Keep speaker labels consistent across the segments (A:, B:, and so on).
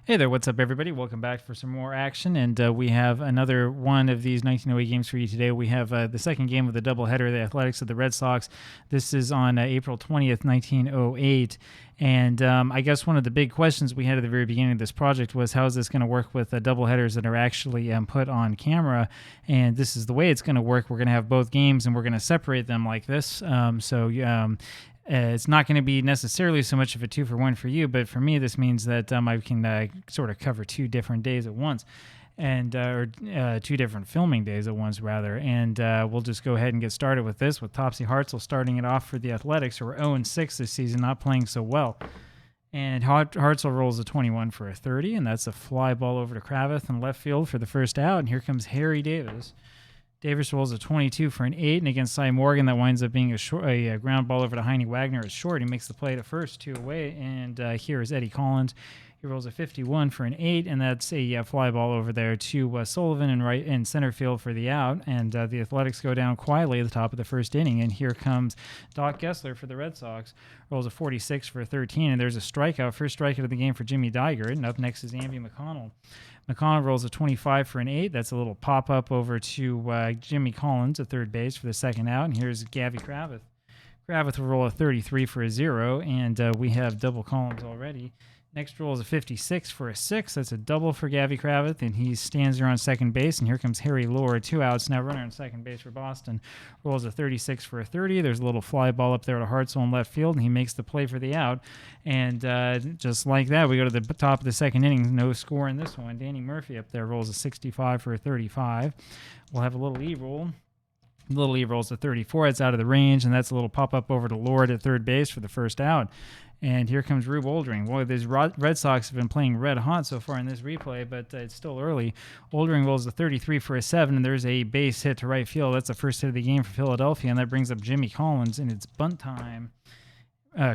A: Hey there, what's up, everybody? Welcome back for some more action, and we have another one of these 1908 games for you today. We have the second game of the doubleheader, the Athletics of the Red Sox. This is on April 20th, 1908, and I guess one of the big questions we had at the very beginning of this project was how is this going to work with doubleheaders that are actually put on camera, and this is the way it's going to work. We're going to have both games, and we're going to separate them like this. It's not going to be necessarily so much of a 2-for-1 for you, but for me, this means that I can sort of cover 2 different days at once, and or 2 different filming days at once, rather. And we'll just go ahead and get started with this, with Topsy Hartzell starting it off for the Athletics, who are 0-6 this season, not playing so well. And Hartzell rolls a 21 for a 30, and that's a fly ball over to Kravitz in left field for the first out. And here comes Harry Davis. Davis rolls a 22 for an 8, and against Cy Morgan, that winds up being a ground ball over to Heine Wagner at short. He makes the play to first, 2 away, and here is Eddie Collins. He rolls a 51 for an 8, and that's a fly ball over there to Sullivan in center field for the out, and the Athletics go down quietly at the top of the first inning, and here comes Doc Gessler for the Red Sox. Rolls a 46 for a 13, and there's a strikeout, first strikeout of the game for Jimmy Digert, and up next is Andy McConnell. McConnell rolls a 25 for an 8. That's a little pop-up over to Jimmy Collins at third base for the second out. And here's Gavy Kravitz. Kravitz will roll a 33 for a 0, and we have double Collins already. Next roll is a 56 for a 6. That's a double for Gavy Kravitz, and he stands there on second base. And here comes Harry Lord, 2 outs. Now runner on second base for Boston. Rolls a 36 for a 30. There's a little fly ball up there to Hartzell in left field, and he makes the play for the out. And just like that, we go to the top of the second inning. No score in this one. Danny Murphy up there rolls a 65 for a 35. We'll have a little E-roll. Little E rolls a 34. It's out of the range, and that's a little pop-up over to Lord at third base for the first out. And here comes Rube Oldring. Boy, these Red Sox have been playing red hot so far in this replay, but it's still early. Oldring rolls a 33 for a 7, and there's a base hit to right field. That's the first hit of the game for Philadelphia, and that brings up Jimmy Collins, and it's bunt time.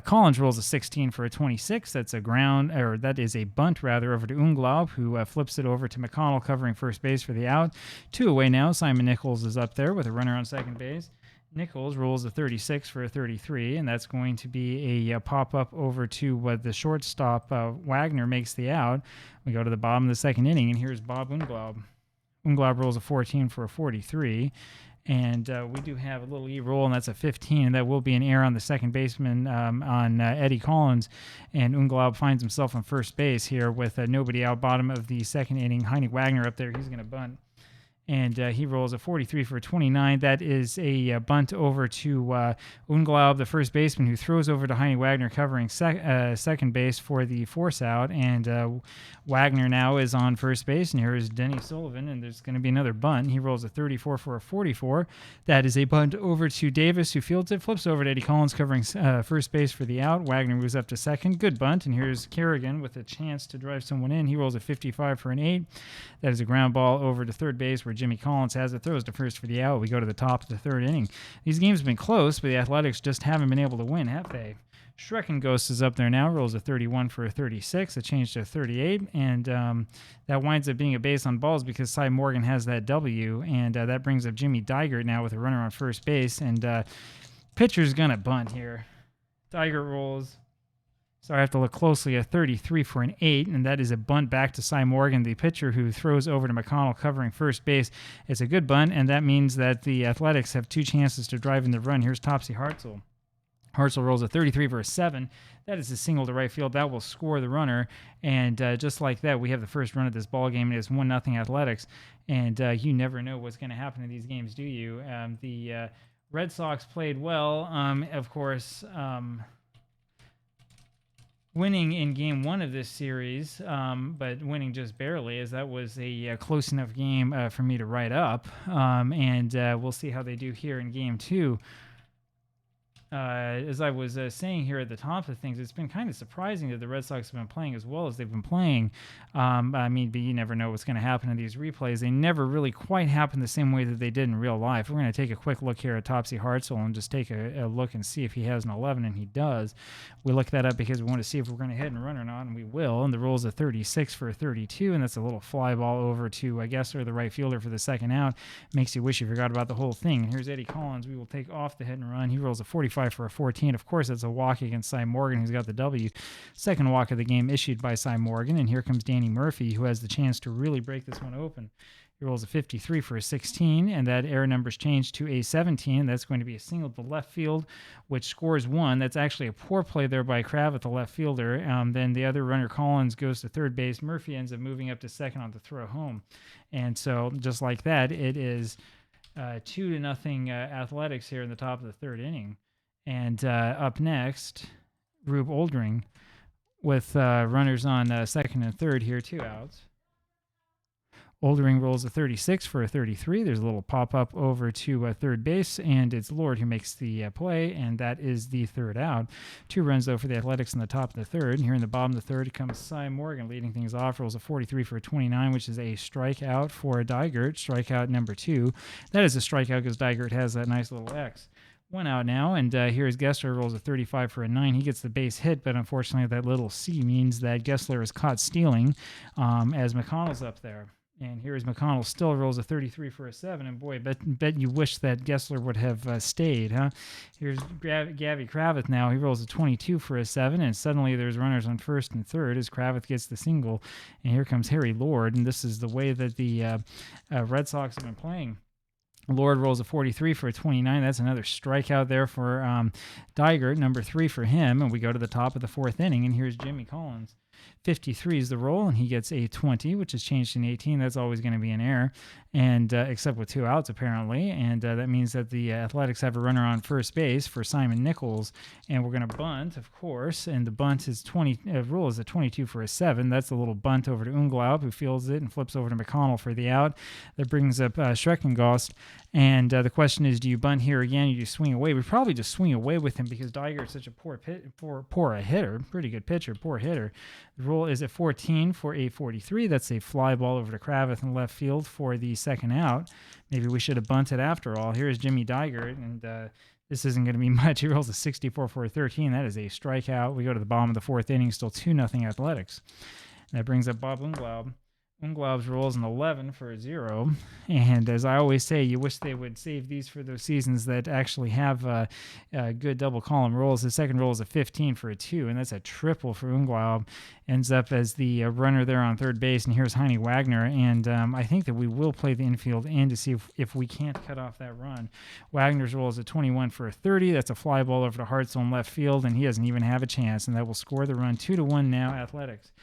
A: Collins rolls a 16 for a 26. That's a that is a bunt rather over to Unglaub, who flips it over to McConnell covering first base for the out. 2 away now. Simon Nichols is up there with a runner on second base. Nichols rolls a 36 for a 33, and that's going to be a pop-up over to the shortstop. Wagner makes the out. We go to the bottom of the second inning, and here's Bob Unglaub. Unglaub rolls a 14 for a 43. And we do have a little E-roll, and that's a 15, and that will be an error on the second baseman on Eddie Collins. And Unglaub finds himself on first base here with nobody out, bottom of the second inning. Heine Wagner up there, he's going to bunt. And he rolls a 43 for a 29. That is a bunt over to Unglaub, the first baseman, who throws over to Heine Wagner covering second base for the force out. And Wagner now is on first base, and here is Denny Sullivan, and there's going to be another bunt. He rolls a 34 for a 44. That is a bunt over to Davis, who fields it, flips over to Eddie Collins covering first base for the out. Wagner moves up to second. Good bunt, and here's Kerrigan with a chance to drive someone in. He rolls a 55 for an 8. That is a ground ball over to third base where Jimmy Collins has it, throws to first for the out. We go to the top of the third inning. These games have been close, but the Athletics just haven't been able to win, have they? Shrekken Ghost is up there now, rolls a 31 for a 36, a change to a 38, and that winds up being a base on balls because Cy Morgan has that W, and that brings up Jimmy Digert now with a runner on first base, and pitcher's gonna bunt here. Digert rolls. So I have to look closely at 33 for an 8, and that is a bunt back to Cy Morgan, the pitcher, who throws over to McConnell covering first base. It's a good bunt, and that means that the Athletics have 2 chances to drive in the run. Here's Topsy Hartzell. Hartzell rolls a 33 for a 7. That is a single to right field. That will score the runner, and just like that, we have the first run of this ball game. It is 1-0 Athletics, and you never know what's going to happen in these games, do you? The Red Sox played well, of course. Winning in game 1 of this series, but winning just barely, as that was a close enough game for me to write up. And we'll see how they do here in game 2. As I was saying here at the top of things, it's been kind of surprising that the Red Sox have been playing as well as they've been playing. I mean, but you never know what's going to happen in these replays. They never really quite happen the same way that they did in real life. We're going to take a quick look here at Topsy Hartzell and just take a look and see if he has an 11, and he does. We look that up because we want to see if we're going to hit and run or not, and we will. And the roll is a 36 for a 32, and that's a little fly ball over to, I guess, or the right fielder for the second out. Makes you wish you forgot about the whole thing. And here's Eddie Collins. We will take off the hit and run. He rolls a 45 35 for a 14. Of course, it's a walk against Cy Morgan, who's got the W. Second walk of the game issued by Cy Morgan, and here comes Danny Murphy, who has the chance to really break this one open. He rolls a 53 for a 16, and that error number's changed to a 17. That's going to be a single to left field, which scores 1. That's actually a poor play there by Kravitz, the left fielder. Then the other runner, Collins, goes to third base. Murphy ends up moving up to second on the throw home. And so just like that, it is 2-0 Athletics here in the top of the third inning. And up next, Rube Oldring with runners on second and third here, 2 outs. Oldring rolls a 36 for a 33. There's a little pop-up over to third base, and it's Lord who makes the play, and that is the third out. 2 runs, though, for the Athletics in the top of the third. And here in the bottom of the third comes Cy Morgan leading things off. Rolls a 43 for a 29, which is a strikeout for Dygert, strikeout number 2. That is a strikeout because Dygert has that nice little X. 1 out now, and here's Gessler, rolls a 35 for a 9. He gets the base hit, but unfortunately that little C means that Gessler is caught stealing as McConnell's up there. And here's McConnell, still rolls a 33 for a 7. And boy, bet you wish that Gessler would have stayed, huh? Here's Gabby Kravitz now. He rolls a 22 for a 7. And suddenly there's runners on first and third as Kravitz gets the single. And here comes Harry Lord. And this is the way that the Red Sox have been playing. Lord rolls a 43 for a 29. That's another strikeout there for Dygert, number 3 for him. And we go to the top of the fourth inning. And here's Jimmy Collins. 53 is the roll, and he gets a 20, which is changed to an 18. That's always going to be an error, and except with 2 outs, apparently. And that means that the Athletics have a runner on first base for Simon Nichols, and we're going to bunt, of course. And the bunt is roll is a 22 for a 7. That's a little bunt over to Unglaub, who fields it and flips over to McConnell for the out. That brings up Schreckengost. And the question is, do you bunt here again? Or do you swing away? We probably just swing away with him because Dygert is such a poor hitter, pretty good pitcher, poor hitter. The roll is at 14 for a 43. That's a fly ball over to Kravitz in left field for the second out. Maybe we should have bunted after all. Here's Jimmy Dygert, and this isn't going to be much. He rolls a 64 for a 13. That is a strikeout. We go to the bottom of the fourth inning, still 2-0 Athletics. And that brings up Bob Unglaub. Unglaub's rolls an 11 for a 0. And as I always say, you wish they would save these for those seasons that actually have good double column rolls. The second roll is a 15 for a 2, and that's a triple for Unglaub. Ends up as the runner there on third base, and here's Heine Wagner. And I think that we will play the infield in to see if we can't cut off that run. Wagner's roll is a 21 for a 30. That's a fly ball over to Hartzell in left field, and he doesn't even have a chance, and that will score the run 2-1 now, Athletics.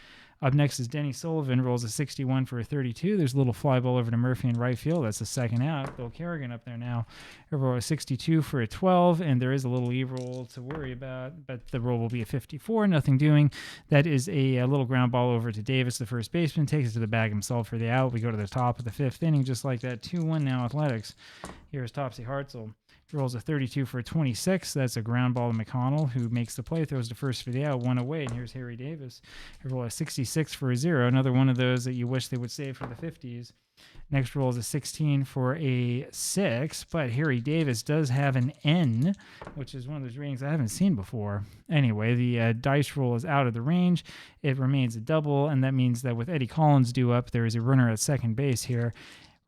A: Up next is Denny Sullivan, rolls a 61 for a 32. There's a little fly ball over to Murphy in right field. That's the second out. Bill Kerrigan up there now. He'll roll a 62 for a 12, and there is a little E-roll to worry about, but the roll will be a 54, nothing doing. That is a little ground ball over to Davis, the first baseman, takes it to the bag himself for the out. We go to the top of the fifth inning, just like that. 2-1 now, Athletics. Here's Topsy Hartzell. Rolls a 32 for a 26. That's a ground ball to McConnell, who makes the play, throws to first for the out, 1 away. And here's Harry Davis. He rolls a 66 for a 0. Another one of those that you wish they would save for the 50s. Next roll is a 16 for a 6, but Harry Davis does have an N, which is one of those ratings I haven't seen before. Anyway, the dice roll is out of the range. It remains a double, and that means that with Eddie Collins due up, there is a runner at second base here,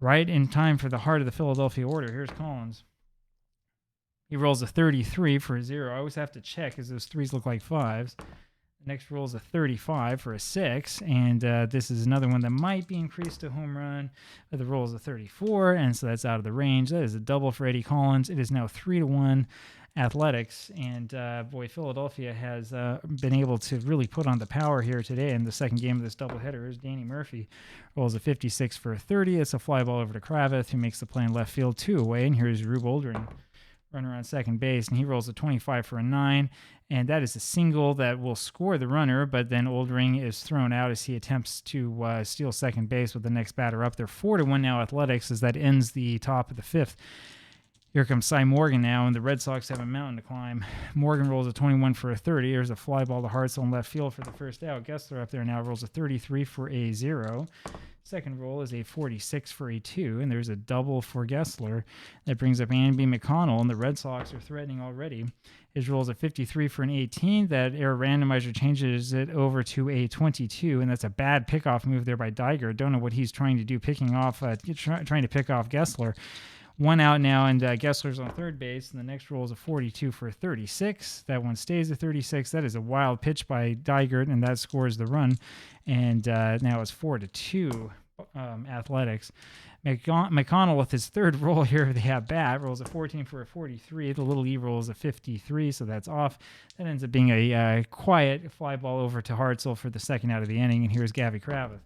A: right in time for the heart of the Philadelphia order. Here's Collins. He rolls a 33 for a 0. I always have to check because those 3s look like 5s. The next roll is a 35 for a 6, and this is another one that might be increased to home run. But the roll is a 34, and so that's out of the range. That is a double for Eddie Collins. It is now 3-1 Athletics, and boy, Philadelphia has been able to really put on the power here today in the second game of this doubleheader. Is Danny Murphy rolls a 56 for a 30. It's a fly ball over to Kravitz, who makes the play in left field, 2 away, and here's Rube Oldring, runner on second base, and he rolls a 25 for a 9, and that is a single that will score the runner, but then Oldring is thrown out as he attempts to steal second base with the next batter up there. 4-1 now Athletics as that ends the top of the fifth. Here comes Cy Morgan now, and the Red Sox have a mountain to climb. Morgan rolls a 21 for a 30. There's a fly ball to Hartzell in left field for the first out. Gessler up there now rolls a 33 for a 0. Second roll is a 46 for a 2, and there's a double for Gessler. That brings up Andy McConnell, and the Red Sox are threatening already. His roll is a 53 for an 18. That error randomizer changes it over to a 22, and that's a bad pickoff move there by Dygert. Don't know what he's trying to do, trying to pick off Gessler. 1 out now, and Gessler's on third base. And the next roll is a 42 for a 36. That one stays at 36. That is a wild pitch by Dygert, and that scores the run. And now it's 4-2 Athletics. McConnell with his third roll here of the at-bat rolls a 14 for a 43. The little E rolls a 53, so that's off. That ends up being a quiet fly ball over to Hartzell for the second out of the inning, and here's Gavin Kravitz.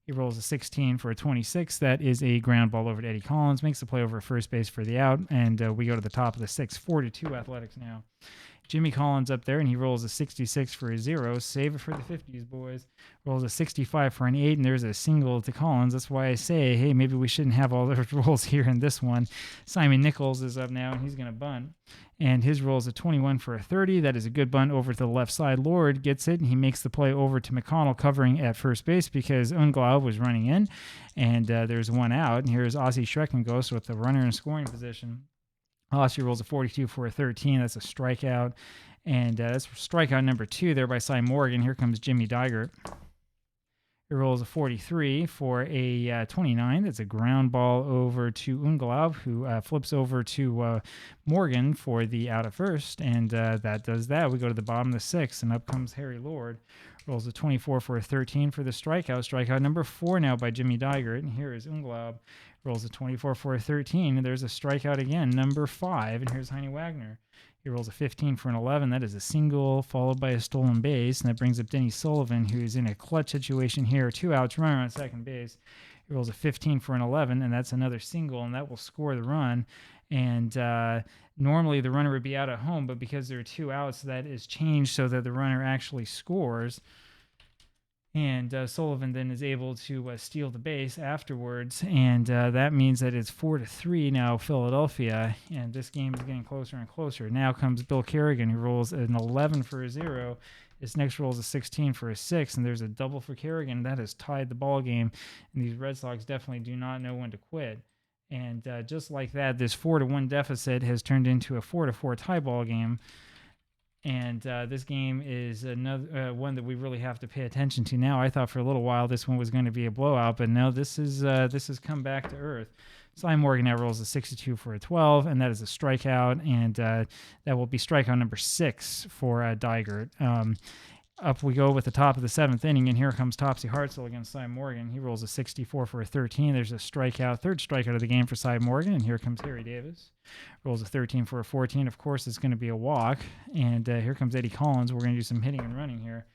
A: He rolls a 16 for a 26. That is a ground ball over to Eddie Collins, makes the play over first base for the out, and we go to the top of the sixth, 4-2 Athletics now. Jimmy Collins up there, and he rolls a 66 for a 0. Save it for the 50s, boys. Rolls a 65 for an 8, and there's a single to Collins. That's why I say, hey, maybe we shouldn't have all those rolls here in this one. Simon Nichols is up now, and he's going to bunt. And his roll is a 21 for a 30. That is a good bunt over to the left side. Lord gets it, and he makes the play over to McConnell covering at first base because Unglaub was running in. And there's 1 out. And here's Ozzie Schreckenghost with the runner in scoring position. Ossie rolls a 42 for a 13. That's a strikeout. And that's strikeout number 2 there by Cy Morgan. Here comes Jimmy Dygert. He rolls a 43 for a 29. That's a ground ball over to Unglaub, who flips over to Morgan for the out at first. And that does that. We go to the bottom of the 6th, and up comes Harry Lord. Rolls a 24 for a 13 for the strikeout. Strikeout number 4 now by Jimmy Dygert. And here is Unglaub. Rolls a 24 for a 13, and there's a strikeout again, number 5, and here's Heine Wagner. He rolls a 15 for an 11. That is a single followed by a stolen base, and that brings up Denny Sullivan, who's in a clutch situation here. 2 outs, runner on second base. He rolls a 15 for an 11, and that's another single, and that will score the run. And normally the runner would be out at home, but because there are 2 outs, that is changed so that the runner actually scores. And Sullivan then is able to steal the base afterwards, and that means that it's 4-3 now Philadelphia, and this game is getting closer and closer. Now comes Bill Kerrigan, who rolls an 11 for a 0. His next roll is a 16 for a 6, and there's a double for Kerrigan. That has tied the ball game, and these Red Sox definitely do not know when to quit. And just like that, this 4-1 deficit has turned into a 4-4 tie ball game. And this game is another one that we really have to pay attention to now. I thought for a little while this one was going to be a blowout, but no, this has come back to earth. Cy Morgan now rolls a 62 for a 12, and that is a strikeout, and that will be strikeout number 6 for Dygert. Up we go with the top of the 7th inning, and here comes Topsy Hartzell against Cy Morgan. He rolls a 64 for a 13. There's a strikeout, third strikeout of the game for Cy Morgan, and here comes Harry Davis. Rolls a 13 for a 14. Of course, it's going to be a walk, and here comes Eddie Collins. We're going to do some hitting and running here.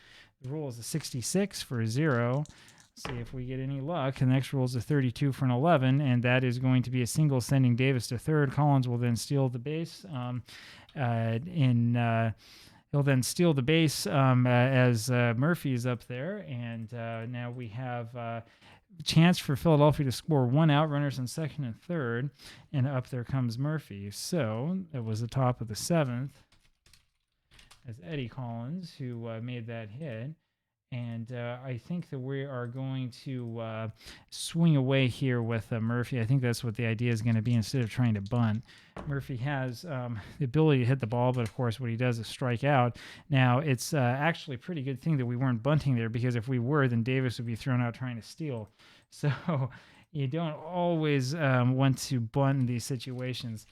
A: The roll is a 66 for a 0. Let's see if we get any luck. The next roll is a 32 for an 11, and that is going to be a single sending Davis to third. Collins will then steal the base He'll then steal the base as Murphy is up there, and now we have a chance for Philadelphia to score 1 out, runners on second and third, and up there comes Murphy. So that was the top of the 7th as Eddie Collins, who made that hit. And I think that we are going to swing away here with Murphy. I think that's what the idea is going to be instead of trying to bunt. Murphy has the ability to hit the ball, but of course what he does is strike out. Now, it's actually a pretty good thing that we weren't bunting there, because if we were, then Davis would be thrown out trying to steal. So you don't always want to bunt in these situations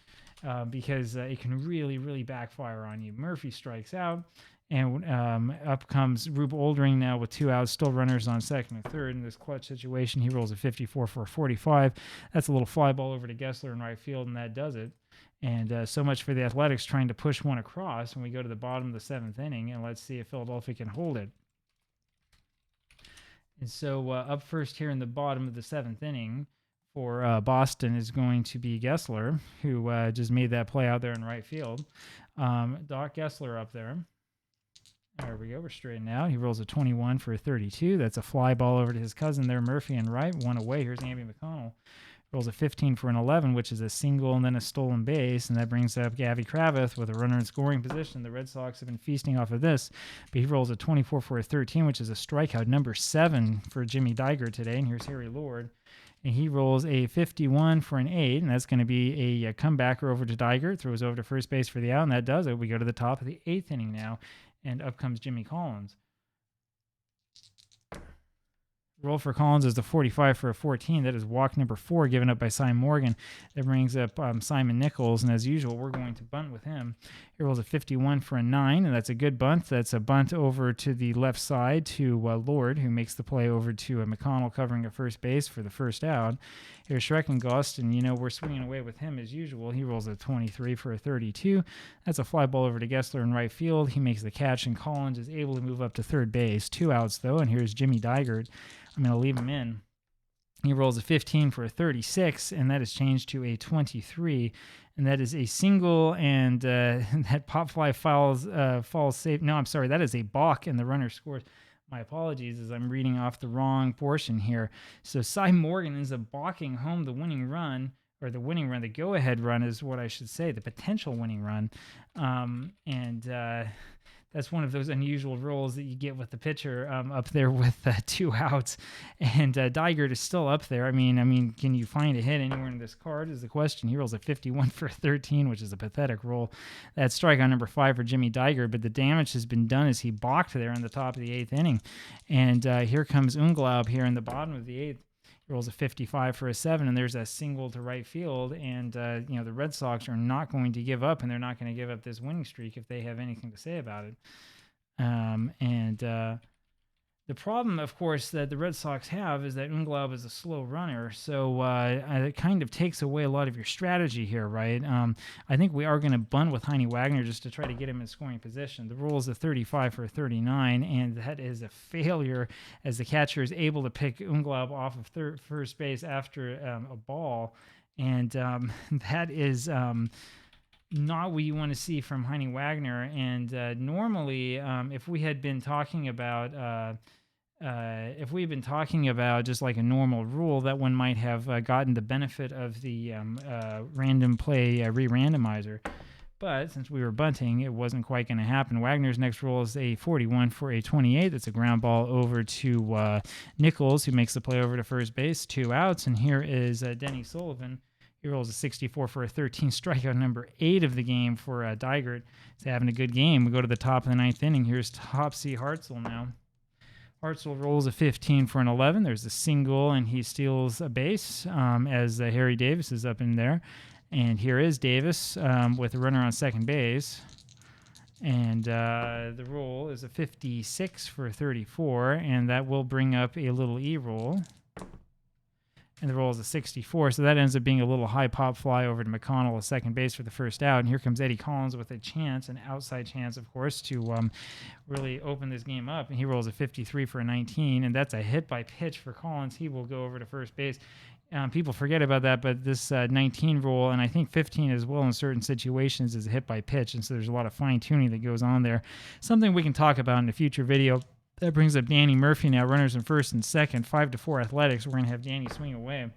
A: because it can really, really backfire on you. Murphy strikes out. And up comes Rube Oldring now with 2 outs, still runners on second and third. In this clutch situation, he rolls a 54 for a 45. That's a little fly ball over to Gessler in right field, and that does it. And so much for the Athletics trying to push one across when we go to the bottom of the 7th inning, and let's see if Philadelphia can hold it. And so up first here in the bottom of the 7th inning for Boston is going to be Gessler, who just made that play out there in right field. Doc Gessler up there. There we go. We're straightened out. He rolls a 21 for a 32. That's a fly ball over to his cousin there, Murphy, and right. 1 away. Here's Andy McConnell. Rolls a 15 for an 11, which is a single and then a stolen base, and that brings up Gavin Kravitz with a runner in scoring position. The Red Sox have been feasting off of this, but he rolls a 24 for a 13, which is a strikeout number 7 for Jimmy Dygert today. And here's Harry Lord. And he rolls a 51 for an 8, and that's going to be a comebacker over to Dygert. Throws over to first base for the out, and that does it. We go to the top of the 8th inning now. And up comes Jimmy Collins. Roll for Collins is the 45 for a 14. That is walk number 4 given up by Simon Morgan. That brings up Simon Nichols, and as usual, we're going to bunt with him. He rolls a 51 for a 9, and that's a good bunt. That's a bunt over to the left side to Lord, who makes the play over to McConnell covering at first base for the first out. Here's Schreckengost, and we're swinging away with him as usual. He rolls a 23 for a 32. That's a fly ball over to Gessler in right field. He makes the catch, and Collins is able to move up to third base. 2 outs, though, and here's Jimmy Digert. I'm going to leave him in. He rolls a 15 for a 36, and that is changed to a 23. And that is a single, and that pop fly falls safe. No, I'm sorry. That is a balk, and the runner scores. My apologies, as I'm reading off the wrong portion here. So Cy Morgan ends up balking home the winning run, or the winning run, the go-ahead run is what I should say, the potential winning run. That's one of those unusual roles that you get with the pitcher up there with 2 outs. And Digert is still up there. I mean, can you find a hit anywhere in this card is the question. He rolls a 51 for a 13, which is a pathetic roll. That's strikeout number 5 for Jimmy Digert, but the damage has been done as he balked there in the top of the 8th inning. And here comes Unglaub here in the bottom of the 8th. Rolls a 55 for a 7, and there's a single to right field, and the Red Sox are not going to give up, and they're not going to give up this winning streak if they have anything to say about it. The problem, of course, that the Red Sox have is that Unglaub is a slow runner, so it kind of takes away a lot of your strategy here, right? I think we are going to bunt with Heine Wagner just to try to get him in scoring position. The rule is a 35 for a 39, and that is a failure as the catcher is able to pick Unglaub off of first base after a ball, and that is not what you want to see from Heine Wagner. And normally, if we had been talking about just like a normal rule, that one might have gotten the benefit of the random play re-randomizer. But since we were bunting, it wasn't quite going to happen. Wagner's next roll is a 41 for a 28. That's a ground ball over to Nichols, who makes the play over to first base. 2 outs, and here is Denny Sullivan. He rolls a 64 for a 13, strikeout number 8 of the game for Digert. He's having a good game. We go to the top of the 9th inning. Here's Topsy Hartzell now. Hartzell rolls a 15 for an 11. There's a single, and he steals a base as Harry Davis is up in there. And here is Davis with a runner on second base. And the roll is a 56 for a 34, and that will bring up a little E-roll. And the roll is a 64, so that ends up being a little high pop fly over to McConnell at second base for the first out. And here comes Eddie Collins with a chance, an outside chance, of course, to really open this game up. And he rolls a 53 for a 19, and that's a hit by pitch for Collins. He will go over to first base. People forget about that, but this 19 roll, and I think 15 as well in certain situations, is a hit by pitch, and so there's a lot of fine-tuning that goes on there. Something we can talk about in a future video. That brings up Danny Murphy now, runners in first and second, 5-4 Athletics. We're going to have Danny swing away,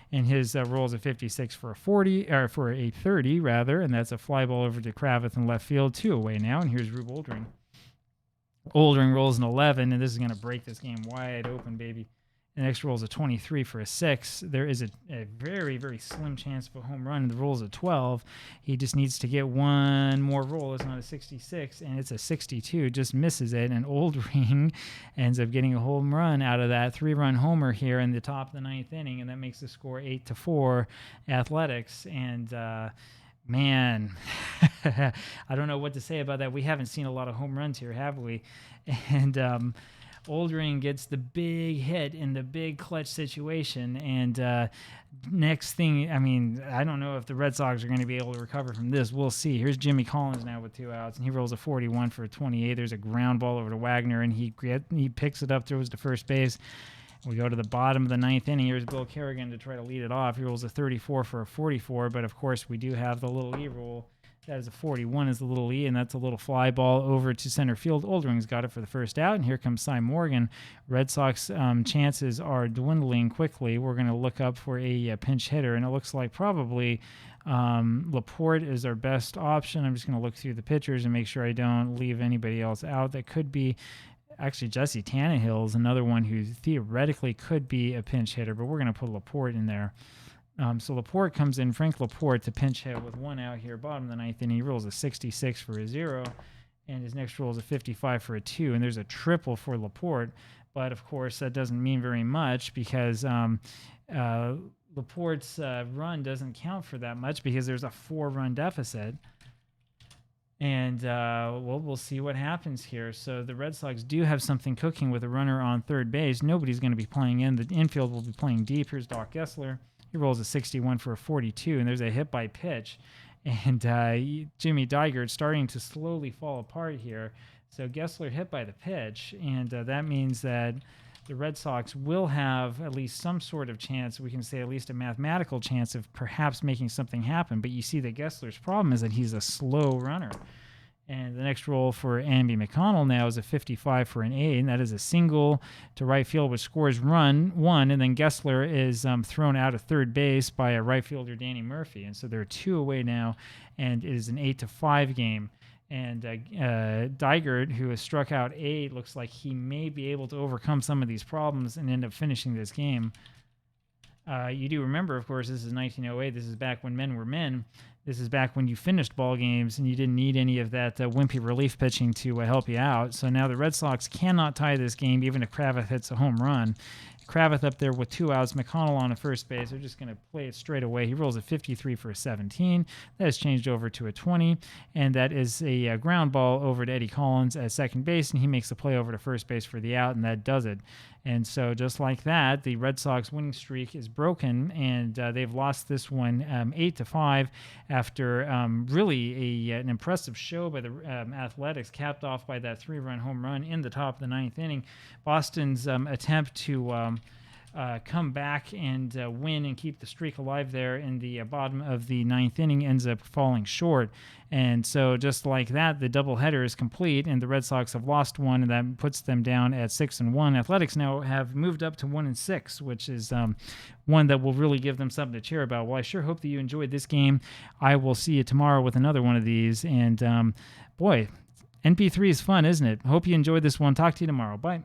A: and his roll is a 56 for a 40, or for a 30 rather, and that's a fly ball over to Kravitz in left field, 2 away now. And here's Rube Oldring. Oldring rolls an 11, and this is going to break this game wide open, baby. The next roll is a 23 for a 6. There is a very, very slim chance of a home run, and the roll is a 12. He just needs to get one more roll. It's not a 66, and it's a 62. Just misses it, and Oldring ends up getting a home run out of that 3-run homer here in the top of the 9th inning, and that makes the score 8-4 Athletics. And man, I don't know what to say about that. We haven't seen a lot of home runs here, have we? And Oldring gets the big hit in the big clutch situation, and next thing, I mean, I don't know if the Red Sox are going to be able to recover from this. We'll see. Here's Jimmy Collins now with 2 outs, and he rolls a 41 for a 28. There's a ground ball over to Wagner, and he picks it up, throws to first base. We go to the bottom of the 9th inning. Here's Bill Kerrigan to try to lead it off. He rolls a 34 for a 44, but of course we do have the little E roll. That is a 41 is the little E, and that's a little fly ball over to center field. Oldring's got it for the first out, and here comes Cy Morgan. Red Sox chances are dwindling quickly. We're going to look up for a pinch hitter, and it looks like probably Laporte is our best option. I'm just going to look through the pitchers and make sure I don't leave anybody else out. That could be actually Jesse Tannehill is another one who theoretically could be a pinch hitter, but we're going to put Laporte in there. So Laporte comes in, Frank Laporte, to pinch hit with 1 out here, bottom of the 9th inning. He rolls a 66 for a 0, and his next roll is a 55 for a 2, and there's a triple for Laporte. But of course, that doesn't mean very much because Laporte's run doesn't count for that much because there's a 4-run deficit. And we'll see what happens here. So the Red Sox do have something cooking with a runner on third base. Nobody's going to be playing in. The infield will be playing deep. Here's Doc Gessler. He rolls a 61 for a 42, and there's a hit by pitch. And Jimmy Digert starting to slowly fall apart here. So Gessler hit by the pitch, and that means that the Red Sox will have at least some sort of chance, we can say at least a mathematical chance of perhaps making something happen. But you see that Gessler's problem is that he's a slow runner. And the next roll for Amby McConnell now is a 55 for an A, and that is a single to right field, which scores run 1, and then Gessler is thrown out of third base by a right fielder, Danny Murphy. And so they're 2 away now, and it is an 8-5 game. And Digert, who has struck out 8, looks like he may be able to overcome some of these problems and end up finishing this game. You do remember, of course, this is 1908. This is back when men were men. This is back when you finished ball games and you didn't need any of that wimpy relief pitching to help you out. So now the Red Sox cannot tie this game, even if Kravitz hits a home run. Kravitz up there with 2 outs. McConnell on a first base. They're just going to play it straight away. He rolls a 53 for a 17. That is changed over to a 20, and that is a ground ball over to Eddie Collins at second base, and he makes the play over to first base for the out, and that does it. And so just like that, the Red Sox winning streak is broken, and they've lost this one 8-5 after really an impressive show by the Athletics, capped off by that 3-run home run in the top of the 9th inning. Boston's attempt to come back and win and keep the streak alive there in the bottom of the 9th inning ends up falling short. And so just like that, the doubleheader is complete, and the Red Sox have lost one, and that puts them down at 6-1. Athletics now have moved up to 1-6, which is one that will really give them something to cheer about. Well, I sure hope that you enjoyed this game. I will see you tomorrow with another one of these. And boy, NP3 is fun, isn't it? Hope you enjoyed this one. Talk to you tomorrow. Bye.